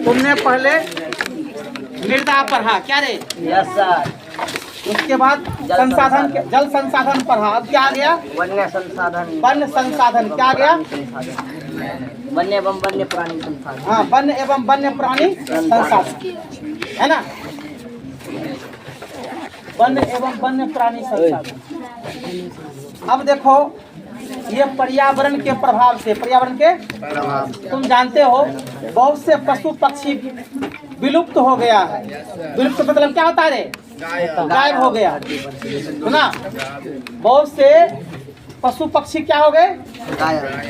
तुमने पहले मृदा पढ़ा क्या रे? Yes sir. उसके बाद संसाधन जल संसाधन पढ़ा। अब क्या आ गया? वन्य संसाधन। वन्य संसाधन क्या आ गया? वन्य एवं वन्य प्राणी संसाधन। हाँ, वन्य एवं वन्य प्राणी संसाधन है ना। वन्य एवं वन्य प्राणी संसाधन। अब देखो ये पर्यावरण के प्रभाव से, पर्यावरण के तुम जानते हो बहुत से पशु पक्षी विलुप्त हो गया है। विलुप्त मतलब क्या होता है रे? गायब हो गया है ना। बहुत से पशु पक्षी क्या हो गए?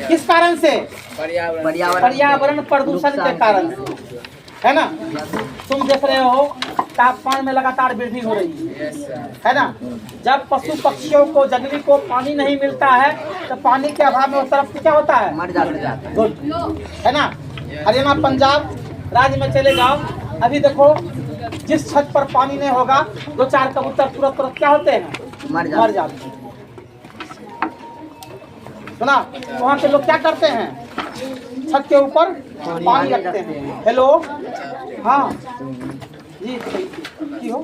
किस कारण से? पर्यावरण प्रदूषण के कारण है ना। तुम देख रहे हो तापमान में लगातार वृद्धि हो रही है ना। जब पशु पक्षियों को, जंगली को पानी नहीं मिलता है तो पानी के अभाव में उस तरफ क्या होता है? मर जाता है ना। हरियाणा पंजाब राज्य में चले जाओ, अभी देखो जिस छत पर पानी नहीं होगा 2-4 कबूतर तुरंत क्या होते हैं? मर जाते हैं। सुना, वहाँ के लोग क्या करते हैं? छत के ऊपर पानी रखते हैं। हेलो, हाँ जी, की हो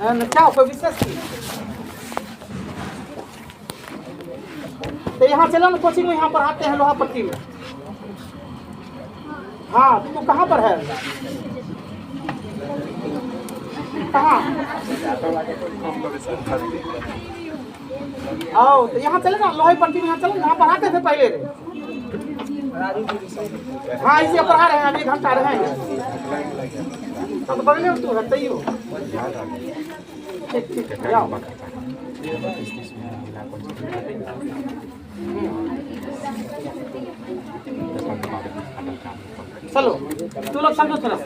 क्या कोई विशेष की? तो यहाँ चलो ना कोचिंग में, यहाँ पढ़ाते हैं लोहा पट्टी में। हाँ, तो तू कहाँ पर है? कहाँ? आओ तो यहाँ चले ना, लोहे पट्टी में यहाँ चलो, यहाँ पढ़ाते थे पहले रे। हाँ, इसे पढ़ा रहे हैं, अभी 1 घंटा रहेंगे। अब बगले में तू रहते ही हो। ठीक जाओ। चलो तू लोग समझो थोड़ा सा।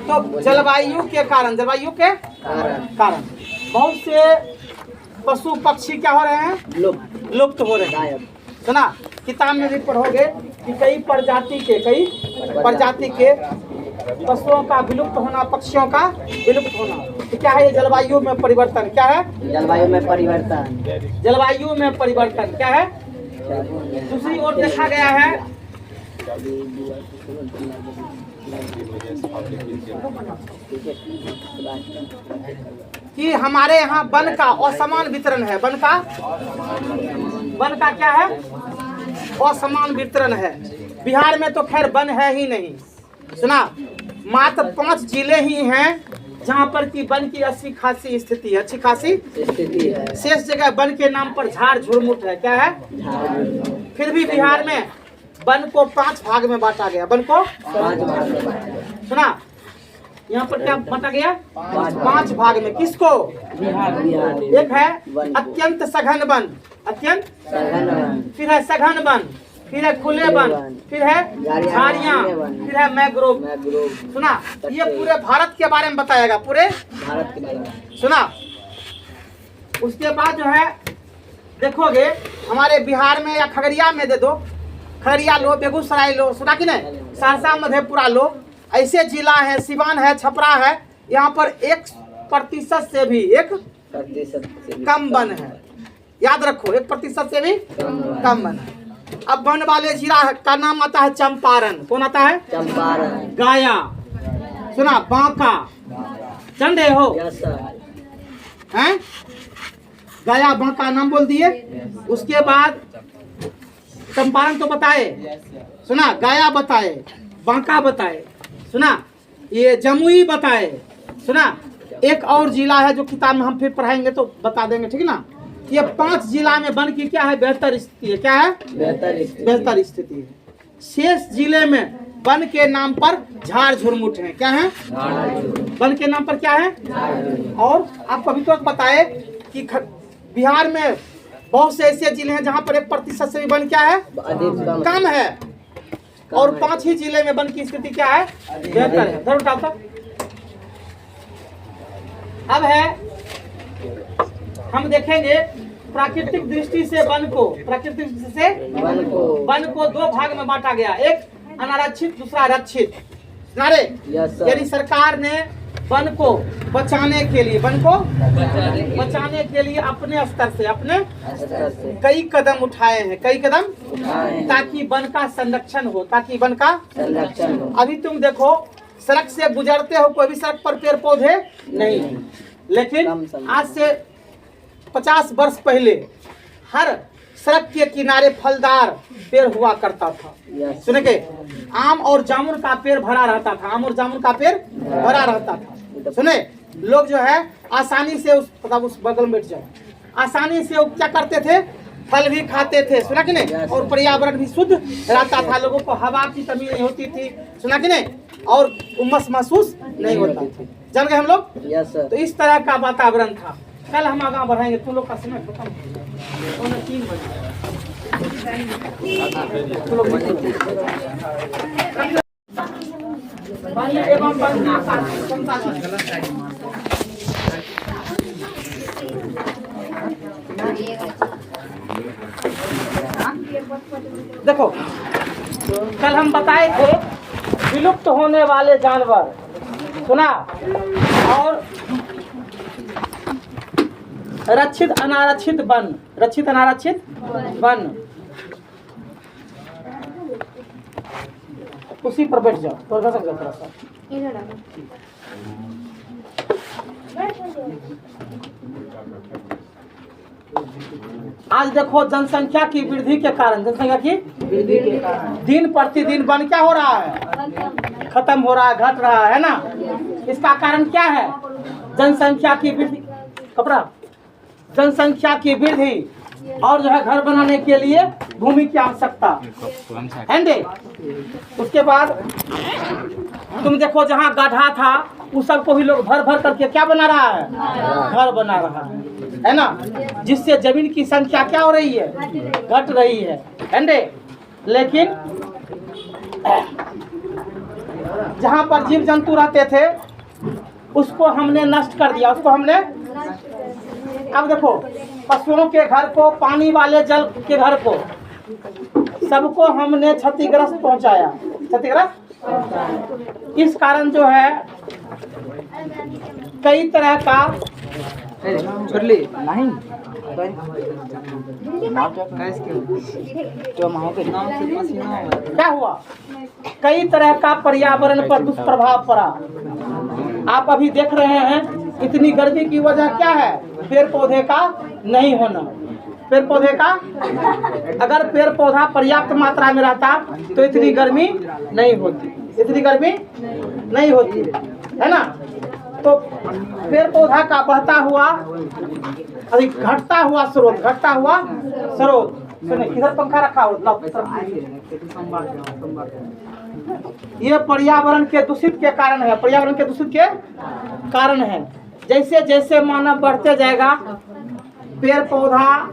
तो जलवायु के कारण, जलवायु के कारण बहुत से पशु पक्षी क्या हो रहे हैं? लुप्त हो रहे हैं। सुना, किताब में भी पढ़ोगे कि कई प्रजाति के पशुओं का विलुप्त होना, पक्षियों का विलुप्त होना। तो क्या है ये? जलवायु में परिवर्तन। क्या है? जलवायु में परिवर्तन। जलवायु में परिवर्तन क्या है? दूसरी ओर देखा गया है कि हमारे यहाँ वन का असमान वितरण है। वन का क्या है? असमान वितरण है। बिहार में तो खैर वन है ही नहीं। सुना, मात्र 5 जिले ही हैं जहाँ पर कि वन की अच्छी खासी स्थिति है। अच्छी खासी स्थिति है। शेष जगह वन के नाम पर झाड़ झुरमुट है। क्या है? फिर भी बिहार में वन को 5 भाग में बांटा गया। वन को 5 भाग में बांटा गया। सुना, यहाँ पर क्या बांटा गया? 5 भाग में। किसको? एक है अत्यंत सघन वन, अत्यंत सघन वन, फिर है सघन वन, फिर है खुले वन, फिर है झाड़ियाँ, फिर है मैंग्रोव। सुना, ये पूरे भारत के बारे में बताएगा, पूरे भारत के बारे में। सुना, उसके बाद जो है देखोगे हमारे बिहार में या खगड़िया में दे दो, खगड़िया लो, बेगूसराय लो, सुना कि नहीं, सहरसा मधेपुरा लो, ऐसे जिला है, सिवान है, छपरा है, यहाँ पर 1% से भी कम वन है। याद रखो, 1% से भी कम वन है। अब वन वाले जिला का नाम आता है चंपारण। कौन आता है? चंपारण। गया, सुना, बांका, चंडे हो हैं? गया बांका नाम बोल दिए। उसके बाद चंपारण तो बताए, सुना, गया बताए, बांका बताए, सुना, ये जमुई बताए, सुना। एक और जिला है जो किताब में हम फिर पढ़ाएंगे तो बता देंगे, ठीक है ना। ये 5 जिला में वन की क्या है? बेहतर स्थिति है। क्या है? बेहतर स्थिति है। शेष जिले में वन के नाम पर झाड़ झुरमुट है। क्या है? वन के नाम पर क्या है? और आपको अभी तो बताए कि बिहार में बहुत से ऐसे जिले हैं जहाँ पर 1% से भी वन क्या है? कम है। और 5 ही जिले में वन की स्थिति क्या है? बेहतर है। जरूर डालता। अब है, हम देखेंगे प्राकृतिक दृष्टि से वन को, प्राकृतिक दृष्टि से वन को 2 भाग में बांटा गया। एक अनारक्षित, दूसरा आरक्षित। यानी सरकार ने वन को बचाने के लिए बचाने के लिए अपने स्तर से कई कदम उठाए हैं, कई कदम, ताकि वन का संरक्षण हो, अभी तुम देखो सड़क से गुजरते हो, कोई भी सड़क पर पेड़ पौधे नहीं है, लेकिन आज से 50 वर्ष पहले हर सड़क के किनारे फलदार पेड़ हुआ करता था। सुने के आम और जामुन का पेड़ भरा रहता था, सुने लोग जो है आसानी से उस बगल में बैठ जाओ, आसानी से क्या करते थे, फल भी खाते थे, सुना कि नहीं, और पर्यावरण भी शुद्ध रहता था, लोगों को हवा की कमी नहीं होती थी, सुना कि नहीं, और उमस महसूस नहीं होता था। जान गए हम लोग? तो इस तरह का वातावरण था। कल हम आगे बढ़ाएंगे, तुम लोग का समय खत्म हो गया, 3 बजे। देखो कल हम बताए थे विलुप्त होने वाले जानवर, सुना, और रक्षित अनारक्षित वन, उसी पर बैठ जाओ, थोड़ा सा। आज देखो जनसंख्या की वृद्धि के कारण, दिन प्रतिदिन वन क्या हो रहा है, खत्म हो रहा है, घट रहा है ना। इसका कारण क्या है? जनसंख्या की वृद्धि, जनसंख्या की वृद्धि, और जो है घर बनाने के लिए भूमि की आवश्यकता है। उसके बाद तुम देखो जहाँ गड्ढा था उस सबको भी लोग भर करके क्या बना रहा है, घर बना रहा है ना, जिससे जमीन की संख्या क्या हो रही है, घट रही है। लेकिन जहाँ पर जीव जंतु रहते थे उसको हमने नष्ट कर दिया, अब देखो पशुओं के घर को, पानी वाले जल के घर को, सबको हमने क्षतिग्रस्त पहुंचाया, इस कारण जो है कई तरह का क्या हुआ, कई तरह का पर्यावरण पर दुष्प्रभाव पड़ा। आप अभी देख रहे हैं इतनी गर्मी की वजह क्या है, पेड़ पौधे का नहीं होना। पेड़ पौधे का, अगर पेड़ पौधा पर्याप्त मात्रा में रहता तो इतनी गर्मी नहीं होती, है ना। तो पेड़ पौधा का बहता हुआ, घटता हुआ स्रोत, सुने इधर पंखा रखा हो, ये पर्यावरण के दूषित के कारण है, जैसे जैसे मानव बढ़ते जाएगा पेड़ पौधा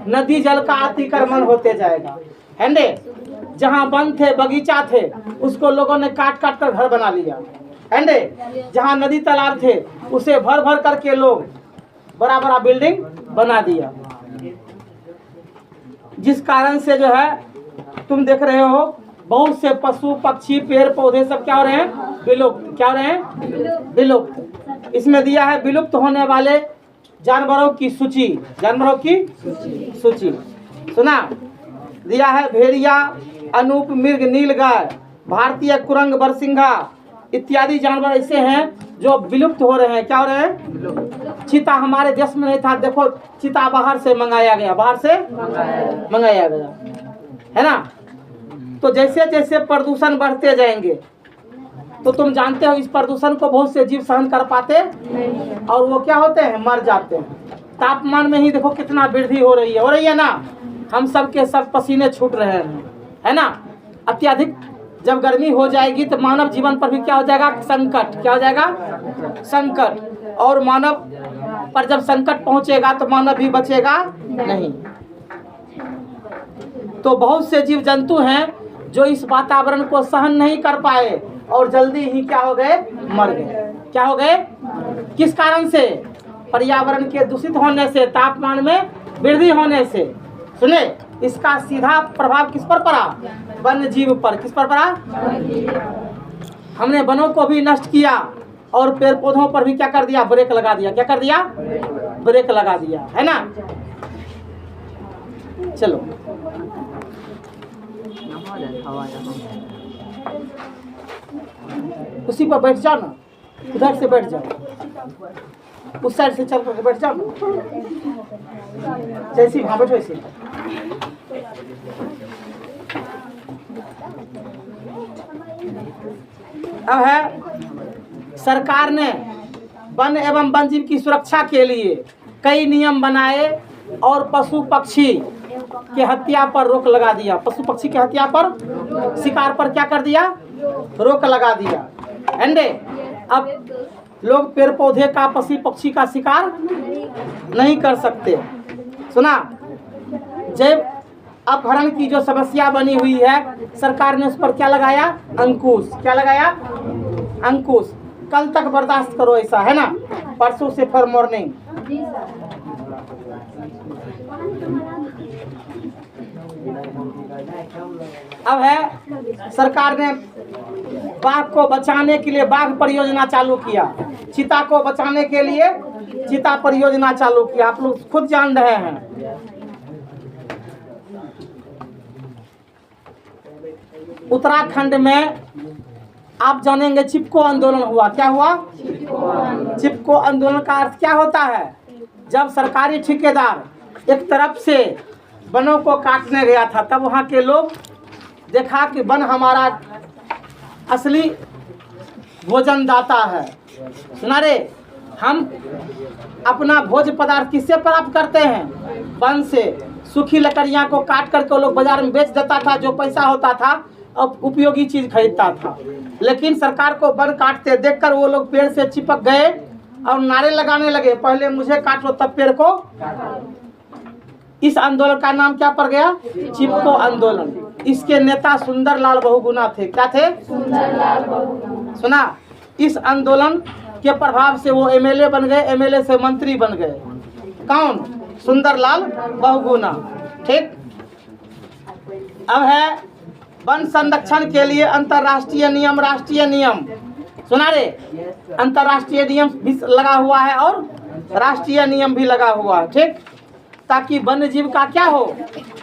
नदी जल का अतिक्रमण होते जाएगा, है। जहाँ वन थे, बगीचा थे, उसको लोगों ने काट कर घर बना लिया, है। जहाँ नदी तालाब थे उसे भर करके लोग बड़ा बिल्डिंग बना दिया, जिस कारण से जो है तुम देख रहे हो बहुत से पशु पक्षी पेड़ पौधे सब क्या हो रहे हैं, विलुप्त। इसमें दिया है विलुप्त होने वाले जानवरों की सूची, सुना, दिया है भेड़िया, अनूप मृग, नीलगाय, भारतीय कुरंग, बरसिंघा इत्यादि जानवर ऐसे हैं जो विलुप्त हो रहे हैं। क्या हो रहे हैं? चीता हमारे देश में नहीं था, देखो चीता बाहर से मंगाया गया, है ना। तो जैसे जैसे प्रदूषण बढ़ते जाएंगे तो तुम जानते हो इस प्रदूषण को बहुत से जीव सहन कर पाते और वो क्या होते हैं, मर जाते हैं। तापमान में ही देखो कितना वृद्धि हो रही है ना, हम सब के सब पसीने छूट रहे हैं, है ना। अत्यधिक जब गर्मी हो जाएगी तो मानव जीवन पर भी क्या हो जाएगा, संकट, और मानव पर जब संकट पहुंचेगा तो मानव भी बचेगा नहीं। तो बहुत से जीव जंतु हैं जो इस वातावरण को सहन नहीं कर पाए और जल्दी ही क्या हो गए, मर गए। किस कारण से? पर्यावरण के दूषित होने से, तापमान में वृद्धि होने से। सुने, इसका सीधा प्रभाव किस पर पड़ा? वन्य जीव पर। किस पर पड़ा? हमने वनों को भी नष्ट किया, और पेड़ पौधों पर भी क्या कर दिया, ब्रेक लगा दिया। क्या कर दिया, ब्रेक लगा दिया, है ना। चलो उसी पर बैठ जाओ ना, उधर से बैठ जाओ, उस साइड से चल कर बैठ जाओ ना, जैसी वहां बैठो वैसे। अब है, सरकार ने वन एवं वन जीव की सुरक्षा के लिए कई नियम बनाए और पशु पक्षी के हत्या पर रोक लगा दिया। पशु पक्षी के हत्या पर, शिकार पर क्या कर दिया, रोक लगा दिया। एंडे अब लोग पेड़ पौधे का, पशु पक्षी का शिकार नहीं कर सकते। सुना, जैव अपहरण की जो समस्या बनी हुई है, सरकार ने उस पर क्या लगाया, अंकुश। क्या लगाया, अंकुश। कल तक बर्दाश्त करो, ऐसा है ना, परसों से फिर मॉर्निंग। अब है, सरकार ने बाघ को बचाने के लिए बाघ परियोजना चालू किया, चीता को बचाने के लिए चीता परियोजना चालू किया। आप लोग खुद जान रहे हैं। उत्तराखंड में आप जानेंगे चिपको आंदोलन हुआ। क्या हुआ, चिपको आंदोलन का अर्थ क्या होता है, जब सरकारी ठेकेदार एक तरफ से वनों को काटने गया था, तब वहाँ के लोग देखा कि वन हमारा असली भोजन दाता है। सुना रे, हम अपना भोज्य पदार्थ किससे प्राप्त करते हैं, वन से। सूखी लकड़ियाँ को काट करके वो लोग बाजार में बेच देता था, जो पैसा होता था अब उपयोगी चीज खरीदता था। लेकिन सरकार को वन काटते देखकर वो लोग पेड़ से चिपक गए और नारे लगाने लगे, पहले मुझे काटो तब पेड़ को। इस आंदोलन का नाम क्या पड़ गया, चिपको आंदोलन। इसके नेता सुंदरलाल बहुगुणा थे। क्या थे, सुंदरलाल बहुगुणा। सुना, इस आंदोलन के प्रभाव से वो एमएलए बन गए, एमएलए से मंत्री बन गए। कौन, सुंदरलाल बहुगुणा। ठीक। अब है, वन संरक्षण के लिए अंतर्राष्ट्रीय नियम, राष्ट्रीय नियम। सुना रे, अंतर्राष्ट्रीय नियम भी लगा हुआ है और राष्ट्रीय नियम भी लगा हुआ है। ठीक, ताकि वन्य जीव का क्या हो,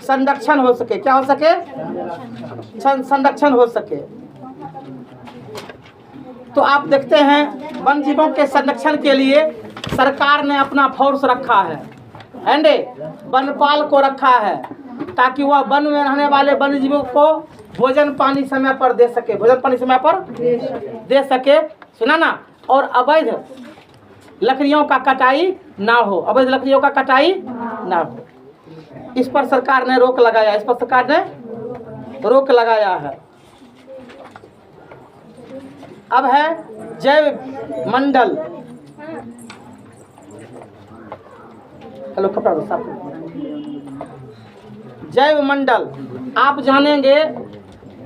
संरक्षण हो सके। क्या हो सके, संरक्षण हो सके। तो आप देखते हैं, वन जीवों के संरक्षण के लिए सरकार ने अपना फोर्स रखा है, एंड वनपाल को रखा है, ताकि वह वन में रहने वाले वन्य जीवों को भोजन पानी समय पर दे सके, भोजन पानी समय पर दे सके। सुना ना, और अवैध लकड़ियों का कटाई ना हो, अवैध लकड़ियों का कटाई ना हो। इस पर सरकार ने रोक लगाया, इस पर सरकार ने रोक लगाया है। अब है जैव मंडल। हेलो, कपड़ा दो साफ। जैव मंडल आप जानेंगे,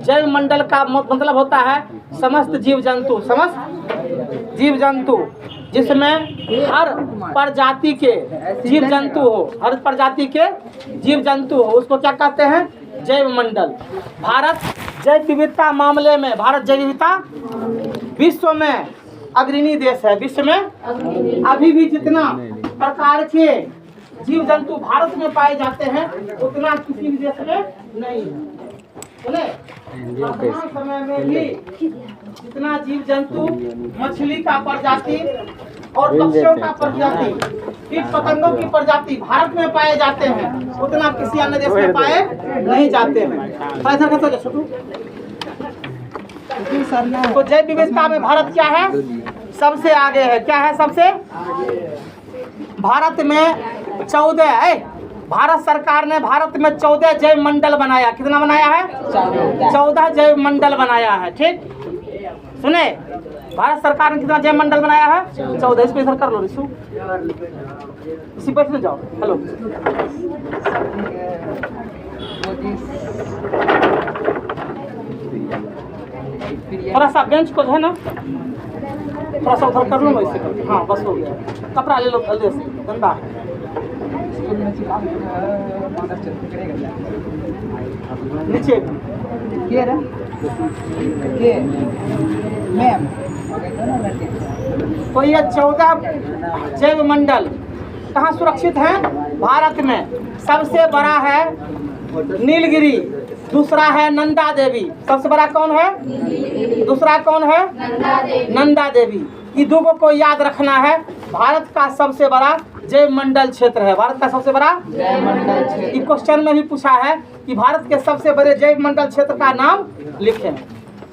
जैव मंडल का मतलब होता है समस्त जीव जंतु, समस्त जीव जंतु, जिसमें हर प्रजाति के जीव जंतु हो, हर प्रजाति के जीव जंतु हो, उसको क्या कहते हैं, जैव मंडल। भारत जैव विविधता मामले में, भारत जैव विविधता विश्व में अग्रणी देश है। विश्व में अभी भी जितना प्रकार के जीव जंतु भारत में पाए जाते हैं, उतना किसी भी देश में नहीं है। वर्तमान समय में भी जितना जीव जंतु, मछली का प्रजाति और पक्षियों का प्रजाति, कीट पतंगों की प्रजाति भारत में पाए जाते हैं, उतना किसी अन्य देश में पाए नहीं जाते हैं। तो जैव विविधता में भारत क्या है, सबसे आगे है। क्या है, सबसे भारत में 14, भारत सरकार ने भारत में 14 जैव मंडल बनाया। कितना बनाया है, 14 जैव मंडल बनाया है। ठीक, सुने, भारत सरकार ने कितना जैव मंडल बनाया है, 14। इसको इधर कर लो रिशु, इसी बैठ जाओ। हेलो, थोड़ा सा बेंच को जो है ना, थोड़ा सा उधर कर लो, मैं इससे करके। हाँ, बस हो गया। कपड़ा ले लो जल्दी से, गंदा है। नीचे तो ये 14 जैव मंडल कहाँ सुरक्षित हैं? भारत में। सबसे बड़ा है नीलगिरी, दूसरा है नंदा देवी। सबसे बड़ा कौन है? दूसरा कौन है? नंदा देवी। ये दोनों को याद रखना है। भारत का सबसे बड़ा जैव मंडल क्षेत्र है। भारत का सबसे बड़ा जैव मंडल क्षेत्र। ये क्वेश्चन में भी पूछा है कि भारत के सबसे बड़े जैव मंडल क्षेत्र का नाम लिखें।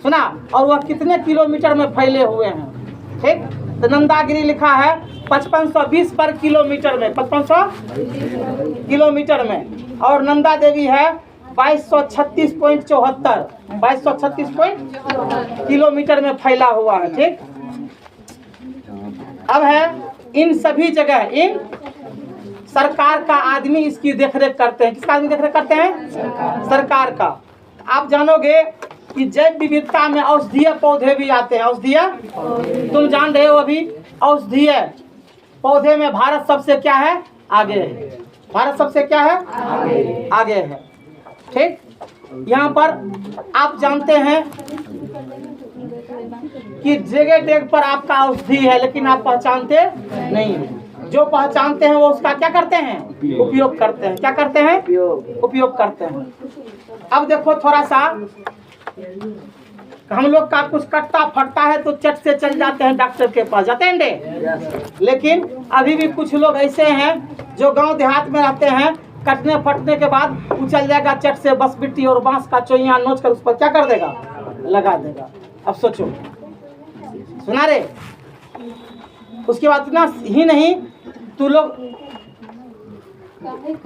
सुना? और वह कितने किलोमीटर में फैले हुए हैं? ठीक, तो नंदागिरी लिखा है 5520 पर किलोमीटर में, 5500 किलोमीटर में। और नंदा देवी है 2236.74, 2236 किलोमीटर में फैला हुआ है। ठीक, अब है इन सभी जगह इन सरकार का आदमी इसकी देखरेख करते हैं। किसका आदमी देखरेख करते हैं? सरकार का। आप जानोगे कि जैव विविधता में औषधीय पौधे भी आते हैं। औषधीय, तुम जान रहे हो अभी, औषधीय पौधे में भारत सबसे क्या है? आगे है। भारत सबसे क्या है? आगे है। ठीक, यहाँ पर आप जानते हैं कि जगह टेग पर आपका औषधि है, लेकिन आप पहचानते नहीं हैं। जो पहचानते हैं वो उसका क्या करते हैं? उपयोग करते हैं। क्या करते हैं? उपयोग करते हैं। अब देखो थोड़ा सा, हम लोग का कुछ कटता फटता है तो चट से चल जाते हैं डॉक्टर के पास, जाते हैं डे। लेकिन अभी भी कुछ लोग ऐसे हैं जो गांव देहात में रहते हैं, कटने फटने के बाद उछल जाएगा चट से बस बिट्टी और बांस का चोइया नोच कर उस पर क्या कर देगा? लगा देगा। अब सोचो, सुना रे? उसके बाद इतना ही नहीं, तू लोग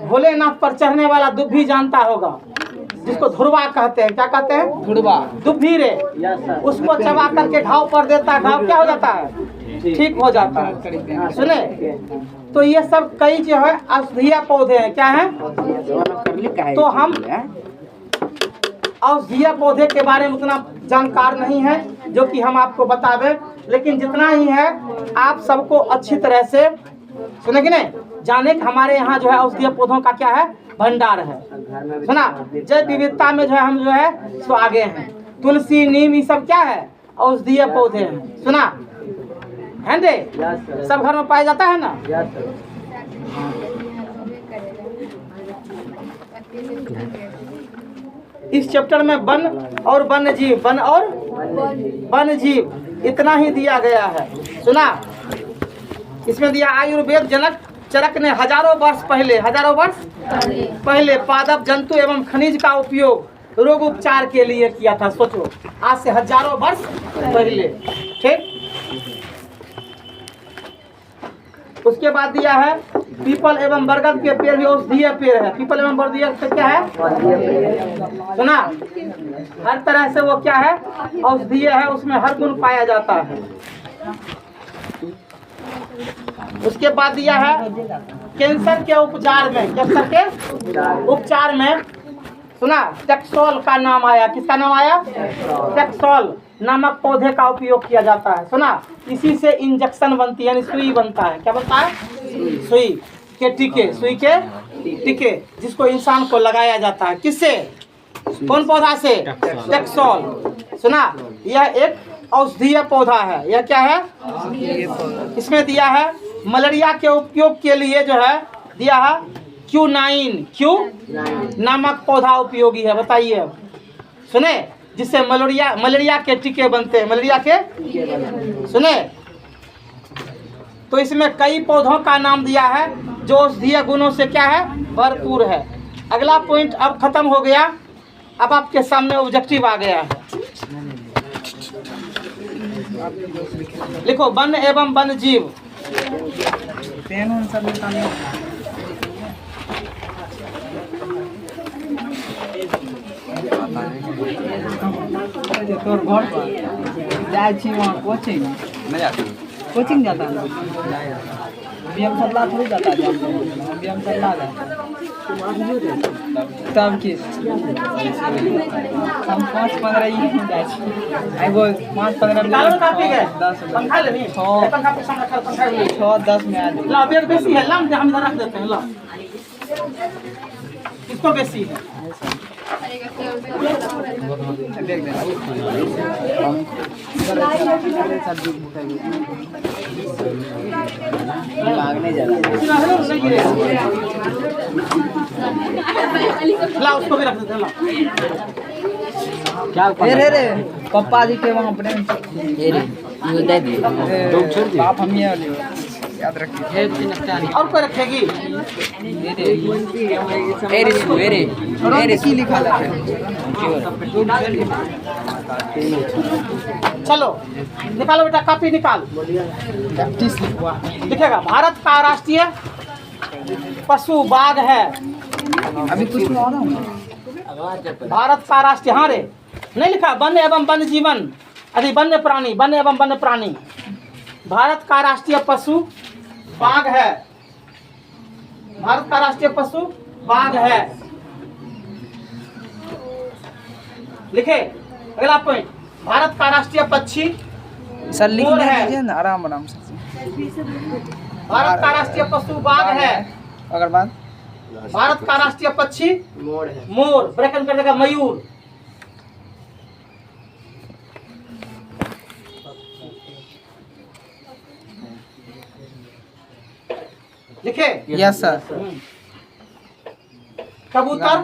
भोलेनाथ पर चढ़ने वाला दुब्भी जानता होगा, जिसको धुरवा कहते हैं। क्या कहते हैं? धुरवा, दुब्भी रे। उसको चबा करके घाव पर देता है, घाव क्या हो जाता है? ठीक हो जाता है। सुने, तो ये सब कई जो है औषधीय पौधे हैं। क्या है? तो हम औषधीय पौधे के बारे में उतना जानकार नहीं है जो कि हम आपको बतावे, लेकिन जितना ही है आप सबको अच्छी तरह से सुने कि नहीं, जाने कि हमारे यहाँ जो है औषधीय पौधों का क्या है? भंडार है। सुना? जैव विविधता में जो है हम जो है सो आगे हैं। तुलसी, नीम, ये सब क्या है? औषधीय पौधे हैं। सुना है रे? सब घर में पाया जाता है ना? इस चैप्टर में वन और वन्य जीव, वन और वन्य जीव इतना ही दिया गया है। सुना? इसमें दिया आयुर्वेद जनक चरक ने हजारों वर्ष पहले पादप जंतु एवं खनिज का उपयोग रोग उपचार के लिए किया था। सोचो, आज से हजारों वर्ष पहले। ठीक, उसके बाद दिया है पीपल एवं बरगद के पेड़ भी औषधीय पेड़ है। पीपल एवं बरगद के क्या है? सुना? हर तरह से वो क्या है? औषधीय है, उसमें हर गुण पाया जाता है। उसके बाद दिया है कैंसर के उपचार में, कैंसर के उपचार में सुना टेक्सोल का नाम आया। किसका नाम आया? टेक्सोल नामक पौधे का उपयोग किया जाता है। सुना? इसी से इंजेक्शन बनती है, यानी सुई बनता है। क्या बनता है? सुई के टीके, सुई के टीके जिसको इंसान को लगाया जाता है। किससे? कौन पौधा से? टेक्सोल। सुना? यह एक औषधीय पौधा है। यह क्या है? इसमें दिया है मलेरिया के उपयोग के लिए जो है दिया है क्यूनाइन, क्यू नामक पौधा उपयोगी है। बताइए, सुने? जिससे मलेरिया के टीके बनते हैं। मलेरिया के सुने? तो इसमें कई पौधों का नाम दिया है जो औषधीय गुणों से क्या है? भरपूर है। अगला पॉइंट अब खत्म हो गया। अब आपके सामने ऑब्जेक्टिव आ गया है। लिखो वन एवं वन्य जीव। तोर घर पर जाए छी वहाँ कोचिंग जाता है। बीएम सल्ला थोड़ी जाता है। बीएम सल्ला है तब की हम 5-15 ही जाए छी। एगो 5-15 में 6-10 में आ जाए। ला बेर बेसी है, ला हम इधर रख देते हैं। ला किसको बेसी है? देख देना सब्जी भागने जा रहा ला उसको भी रख देते हैं, ला। क्या रे पप्पा जी के वहाँ अपने दे दिए बाप हम ये याद रखिए और कोई रखेगी? की लिखा चलो निकालो बेटा, कॉपी निकाल। लिखेगा भारत का राष्ट्रीय पशु बाघ है। अभी कुछ में और भारत का राष्ट्रीय, हाँ रे नहीं लिखा, वन्य एवं वन्य जीवन, अरे वन्य प्राणी, वन्य एवं वन्य प्राणी। भारत का राष्ट्रीय पशु बाघ है। भारत का राष्ट्रीय पशु बाघ है। लिखे अगला पॉइंट, भारत का राष्ट्रीय पक्षी सर लिख मोर है। दीजिए ना आराम आराम से। भारत का राष्ट्रीय पशु बाघ है। अगर बात भारत का राष्ट्रीय पक्षी मोर है। मोर ब्रेकन कर देगा मयूर। लिखे यस सर कबूतर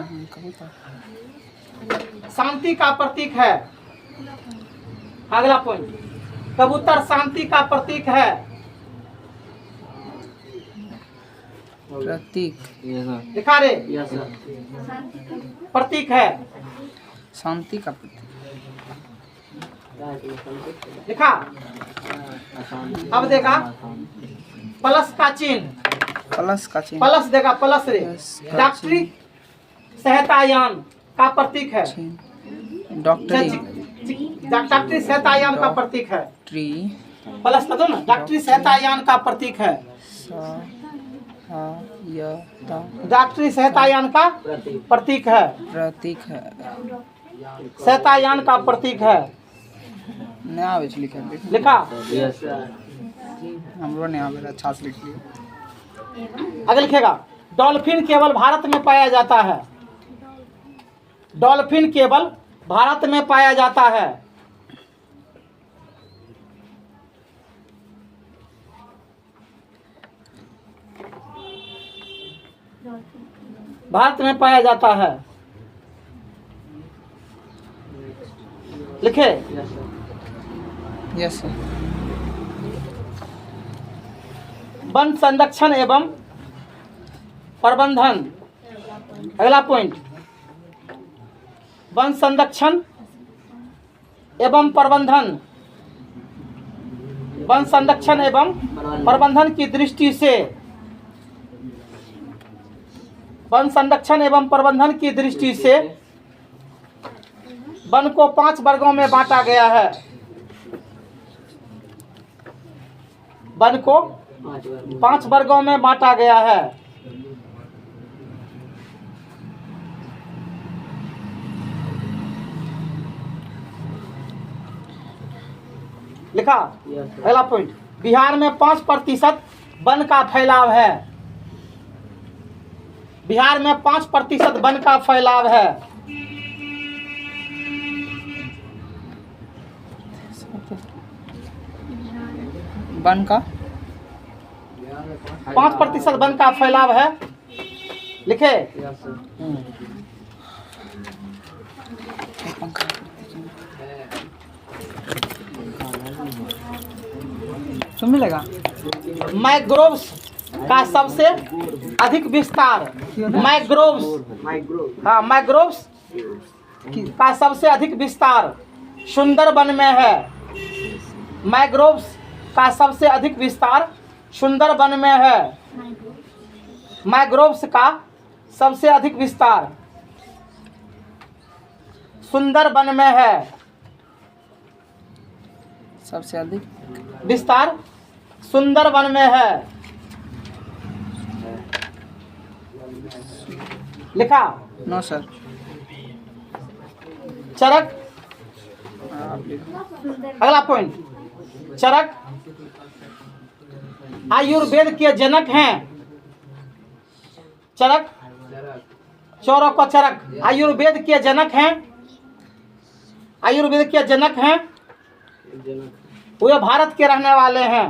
शांति का प्रतीक है। अगला पॉइंट, कबूतर शांति का प्रतीक है। प्रतीक लिखा रे प्रतीक है। शांति का प्रतीक लिखा। अब देगा प्लस का चिन्ह, प्लस का चिन्ह प्लस देगा, प्लस रे प्लस का डॉक्टरी सहायतायान का प्रतीक है। डॉक्टरी डॉक्टरी सहायतायान का प्रतीक है। ट्री प्लस कर दो ना, डॉक्टरी सहायतायान का प्रतीक है। डॉक्टरी सहायतायान का प्रतीक है। प्रतीक है सहायतायान का प्रतीक है। नया आवे लिखा लिखा। हमरो नया आवे अच्छा से लिख लिया। आगे लिखेगा डॉल्फिन केवल भारत में पाया जाता है। डॉल्फिन केवल भारत में पाया जाता है। भारत में पाया जाता है। लिखे यस सर वन संरक्षण एवं प्रबंधन। अगला पॉइंट, वन संरक्षण एवं प्रबंधन। वन संरक्षण एवं प्रबंधन की दृष्टि से, वन संरक्षण एवं प्रबंधन की दृष्टि से वन को 5 वर्गों में बांटा गया है। वन को 5 वर्गों में बांटा गया है। लिखा। अगला पॉइंट, बिहार में 5% वन का फैलाव है। बिहार में 5% वन का फैलाव है। वन का 5% वन का फैलाव है। लिखे सुन मिलेगा। मैग्रोव्स का सबसे अधिक विस्तार, मैग्रोव्स, हाँ मैग्रोव्स का सबसे अधिक विस्तार सुंदरबन में है। मैग्रोव्स का सबसे अधिक विस्तार सुंदरबन में है। मैग्रोव्स का सबसे अधिक विस्तार सुंदरबन में है। सबसे अधिक विस्तार सुंदरबन में है। लिखा। नो सर चरक। अगला पॉइंट, चरक आयुर्वेद के जनक हैं। चरक चौरों को चरक आयुर्वेद के जनक हैं, आयुर्वेद के जनक हैं, वे भारत के रहने वाले हैं,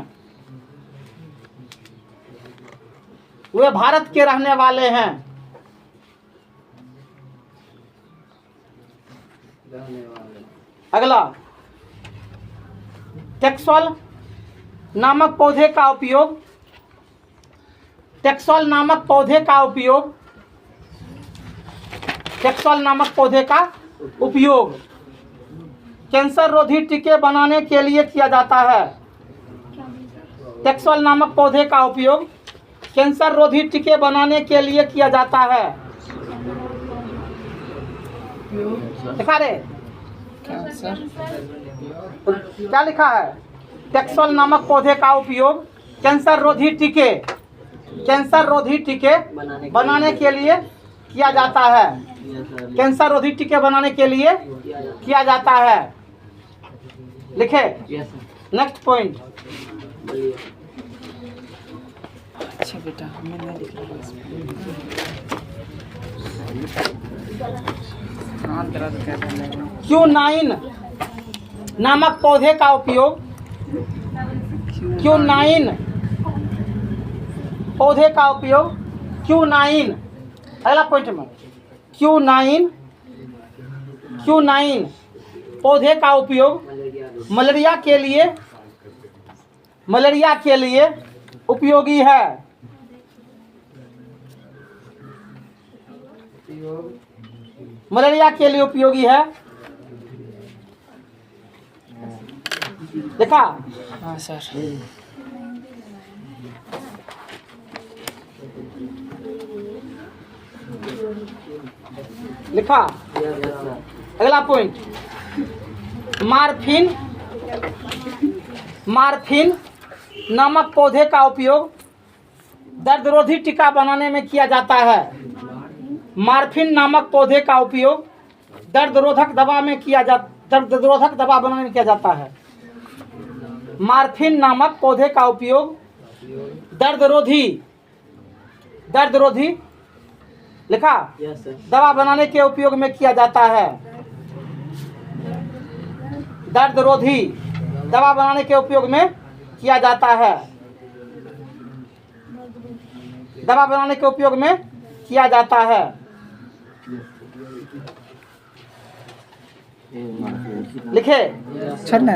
वे भारत के रहने वाले हैं। अगला, टेक्सोल नामक पौधे का उपयोग, टेक्सोल नामक पौधे का उपयोग, टेक्सोल नामक पौधे का उपयोग कैंसर रोधी टीके बनाने के लिए किया जाता है। टेक्सोल नामक पौधे का उपयोग कैंसर रोधी टीके बनाने के लिए किया जाता है। दिखा रहे क्या लिखा है? टेक्सोल नामक पौधे का उपयोग कैंसर रोधी टीके, कैंसर रोधी टीके बनाने के लिए किया जाता है। कैंसर रोधी टीके बनाने के लिए किया जाता है। लिखे नेक्स्ट पॉइंट। अच्छा बेटा हमें नहीं लिख रहा हाँ दर्द कर रहा है। क्यूनाइन नामक पौधे का उपयोग, क्यूनाइन पौधे का उपयोग, क्यूनाइन अगला पॉइंट में, क्यूनाइन, क्यूनाइन पौधे का उपयोग मलेरिया के लिए, मलेरिया के लिए उपयोगी है। मलेरिया के लिए उपयोगी है। देखा? हाँ सर। लिखा? अगला पॉइंट, मार्फिन, मार्फिन नामक पौधे का उपयोग दर्दरोधी टीका बनाने में किया जाता है। मार्फिन नामक पौधे का उपयोग दर्दरोधक दवा में किया जा, दर्दरोधक दवा बनाने में किया जाता है। मार्फिन नामक पौधे का उपयोग दर्दरोधी, दर्दरोधी लिखा? दवा बनाने के उपयोग में किया जाता है। दर्दरोधी दवा बनाने के उपयोग में किया जाता है। दवा बनाने के उपयोग में किया जाता है। लिखे? चल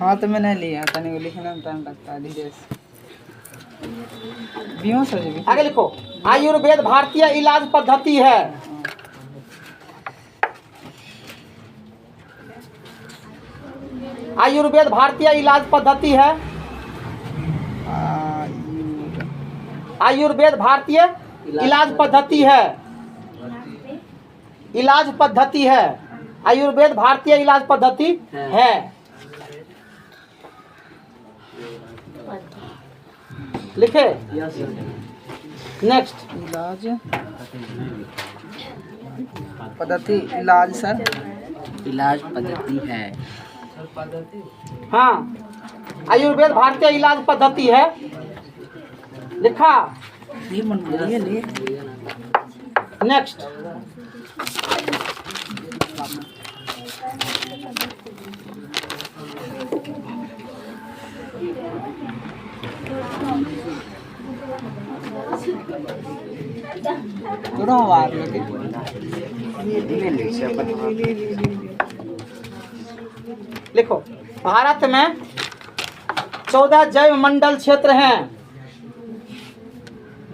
हाँ तो मैंने लिया, तने को लिखने में टाइम लगता है धीरे से। बेहोश हो जाएगी। आगे लिखो, आयुर्वेद भारतीय इलाज पद्धति है। आयुर्वेद भारतीय इलाज पद्धति है। आयुर्वेद भारतीय इलाज पद्धति है। इलाज पद्धति है। आयुर्वेद भारतीय इलाज पद्धति है। लिखे? नेक्स्ट, इलाज पद्धति, इलाज सर, इलाज पद्धति है। हाँ, आयुर्वेद भारतीय इलाज पद्धति है। लिखा? ये मन बोलिए ले। नेक्स्ट, थोड़ा आवाज लगे। लिखो, भारत में 14 जैव मंडल क्षेत्र हैं।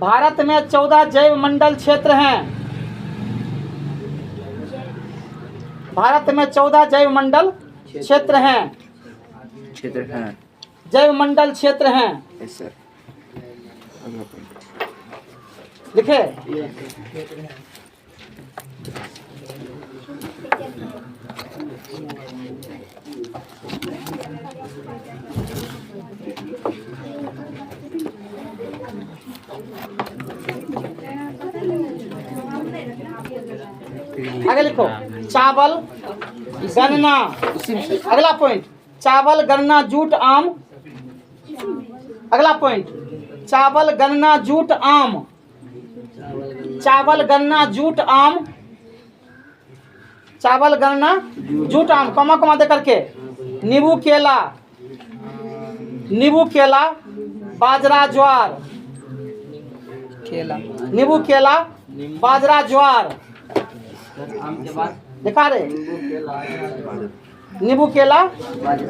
भारत में 14 जैव मंडल क्षेत्र हैं। भारत में 14 जैव मंडल क्षेत्र हैं। क्षेत्र है। जैव मंडल क्षेत्र हैं। Yes sir. लिखे? आगे लिखो, चावल, गन्ना। अगला पॉइंट, चावल, गन्ना, जूट, आम। अगला पॉइंट, चावल, गन्ना, जूट, आम। चावल गन्ना जूट आम, चावल गन्ना जूट आम, कमा कमा दे करके, नींबू केला, नींबू केला बाजरा ज्वार, केला नींबू केला बाजरा ज्वार, दिखा रहे, नींबू केला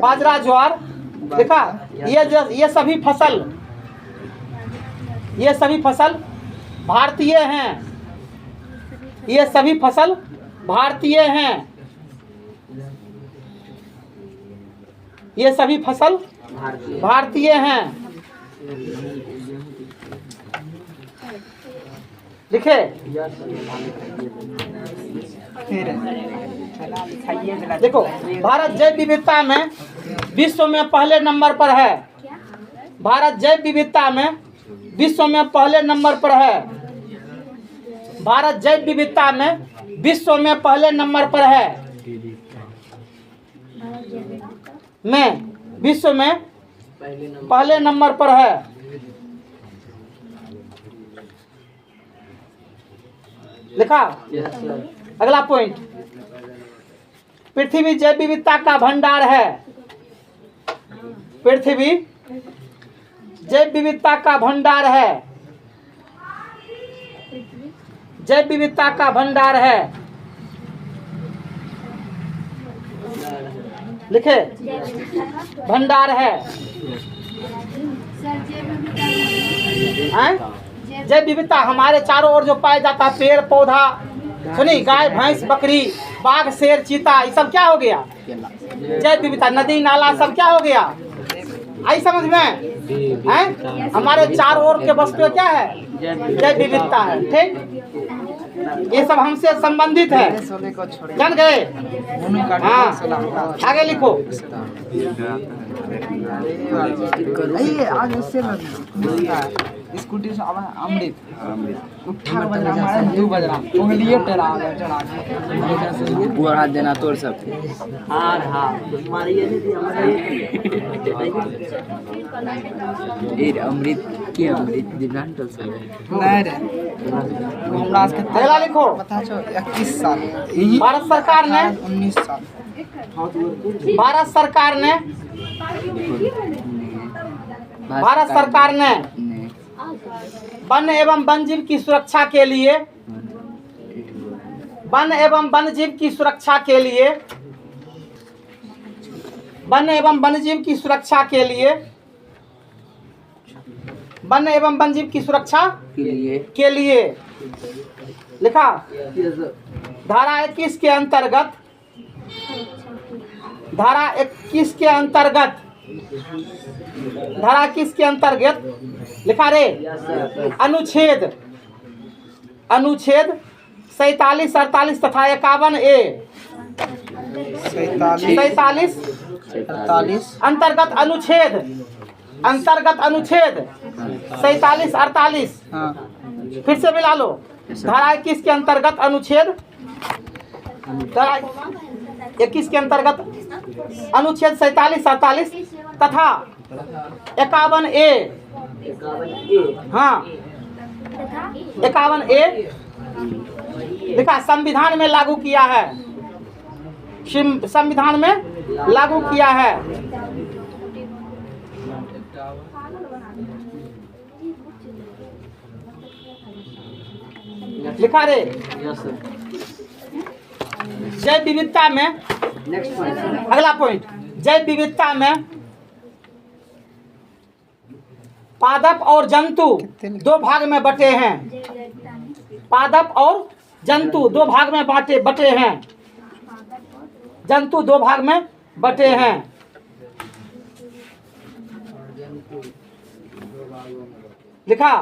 बाजरा ज्वार, देखा, ये सभी फसल, ये सभी फसल भारतीय हैं, ये सभी फसल भारतीय हैं, ये सभी फसल भारतीय हैं। लिखे, फिर देखो, भारत जैव विविधता में विश्व में पहले नंबर पर है, भारत जैव विविधता में विश्व में पहले नंबर पर है, भारत जैव विविधता में विश्व में पहले नंबर पर है, विश्व में पहले नंबर पर है। लिखा, अगला पॉइंट, पृथ्वी जैव विविधता का भंडार है, पृथ्वी जैव विविधता का भंडार है, जैव विविधता का भंडार है। लिखे, भंडार है, जैव विविधता हमारे चारों ओर जो पाया जाता है, पेड़ पौधा, सुनी, गाय भैंस बकरी बाघ शेर चीता, ये सब क्या हो गया, जैव विविधता, नदी नाला सब क्या हो गया, आई समझ में, हैं? हमारे चारों ओर के वस्तु क्या है, जैव विविधता है, ठीक, ये सब हमसे संबंधित है, जान गए, हाँ, आगे लिखो, आगे उससे स्कूटी से आवा अमृत उठा बज रहा हमारे 2 बज रहा उंगलियों टेढ़ा आ गया चढ़ा पूरा हाथ देना तोड़ सब। हाँ हाँ मारिए ये अमृत के अमृत दिनान तो सब नहीं रे हमरा आज के अगला लिखो, पता छो 21 साल भारत सरकार ने 19 साल भारत सरकार ने भारत सरकार ने वन एवं वन्यजीव की सुरक्षा के लिए, वन एवं वन्यजीव की सुरक्षा के लिए, वन एवं वन्यजीव की सुरक्षा के लिए, वन एवं वन्यजीव की सुरक्षा के लिए लिखा, धारा 21 के अंतर्गत, धारा 21 के अंतर्गत, धारा 21 के अंतर्गत लिखा रे, अनुच्छेद, अनुच्छेद 47, 48 तथा 51A, 47, 48 अंतर्गत अनुच्छेद, अंतर्गत अनुच्छेद 47, 48, हाँ फिर से मिला लो, धारा 21 के अंतर्गत अनुच्छेद, धारा 21 के अंतर्गत अनुच्छेद 47, 48 तथा 51A, हाँ 51A देखा, संविधान में लागू किया है, संविधान में लागू किया है। लिखा रे, जैव विविधता में, अगला पॉइंट, जैव विविधता में पादप और जंतु 2 भाग में बटे हैं, पादप और जंतु 2 भाग में बटे हैं, जंतु 2 भाग में बटे हैं। लिखा,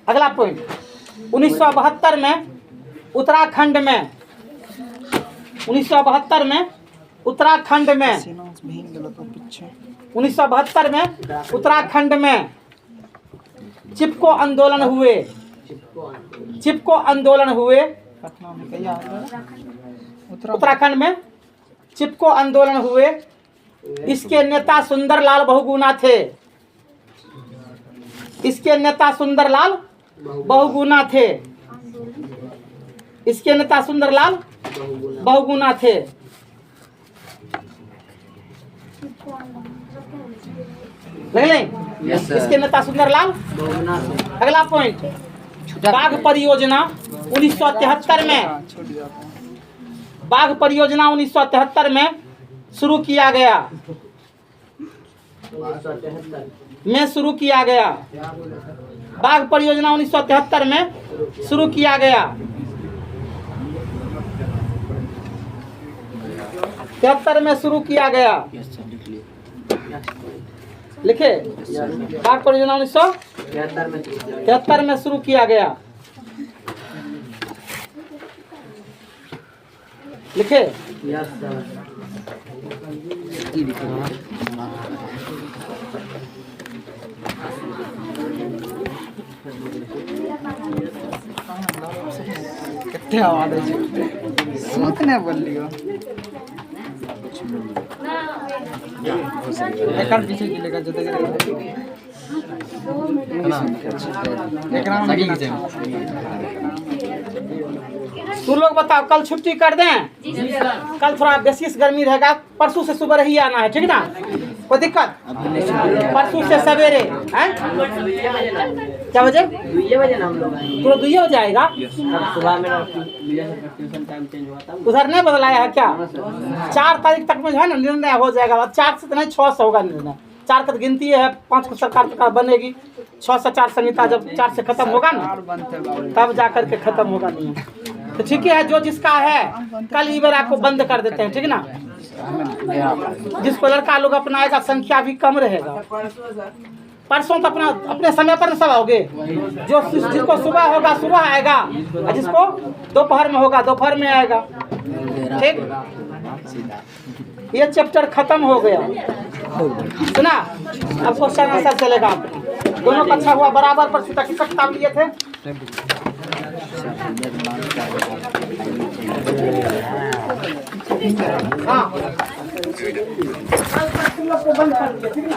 अगला पॉइंट, 1972 में उत्तराखंड में, 1972 में उत्तराखंड में, 1972 में उत्तराखंड में चिपको आंदोलन हुए, चिपको आंदोलन हुए, उत्तराखंड में चिपको आंदोलन हुए। इसके नेता सुंदरलाल बहुगुणा थे, इसके नेता सुंदरलाल बहुगुना थे। इसके नेता सुंदरलाल बहुगुना थे। Yes, sir. इसके नेता सुंदरलाल। अगला पॉइंट, बाघ परियोजना 1973 में, बाघ परियोजना 1973 में शुरू किया गया, शुरू किया गया। बाघ परियोजना 1973 में शुरू किया गया। 73 में शुरू किया गया। लिखे, बाघ परियोजना 1973 में शुरू किया गया। लिखे, कितने आवाज है सोचने बोल लियो एक पीछे की लेकर जते तू लोग बताओ, कल छुट्टी कर दें? कल थोड़ा बेसिस गर्मी रहेगा, परसों से सुबह ही आना है, ठीक ना? कोई दिक्कत? परसों से सवेरे हैं? क्या बजे? 2 बजे ना हम लोग पूरा 2 बजे आएगा। सुबह में ट्यूशन टाइम चेंज हुआ था, उधर नहीं बदलाया है क्या? 4 तारीख तक में जो है ना निर्णय हो जाएगा। 4 से नहीं 6 से होगा निर्णय। 4 का गिनती है, 5 को सरकार बनेगी, 6 से 4 संहिता जब 4 से खत्म होगा ना तब जाकर के खत्म होगा नियम। तो ठीक है, जो जिसका है कल ही बेरा को बंद कर देते हैं, ठीक ना? जिसको लड़का लोग अपनाएगा संख्या भी कम रहेगा। परसों तो अपने समय पर सब आओगे। जो जिसको सुबह होगा सुबह आएगा, और जिसको दोपहर में होगा दोपहर में आएगा, ठीक? ये चैप्टर खत्म हो गया, सुना? अब क्वेश्चन आंसर चलेगा। दोनों का अच्छा हुआ, बराबर पर सीधा किसका किताब लिए थे? हाँ, कल तक तुम लोग को बंद कर दिया, ठीक ना?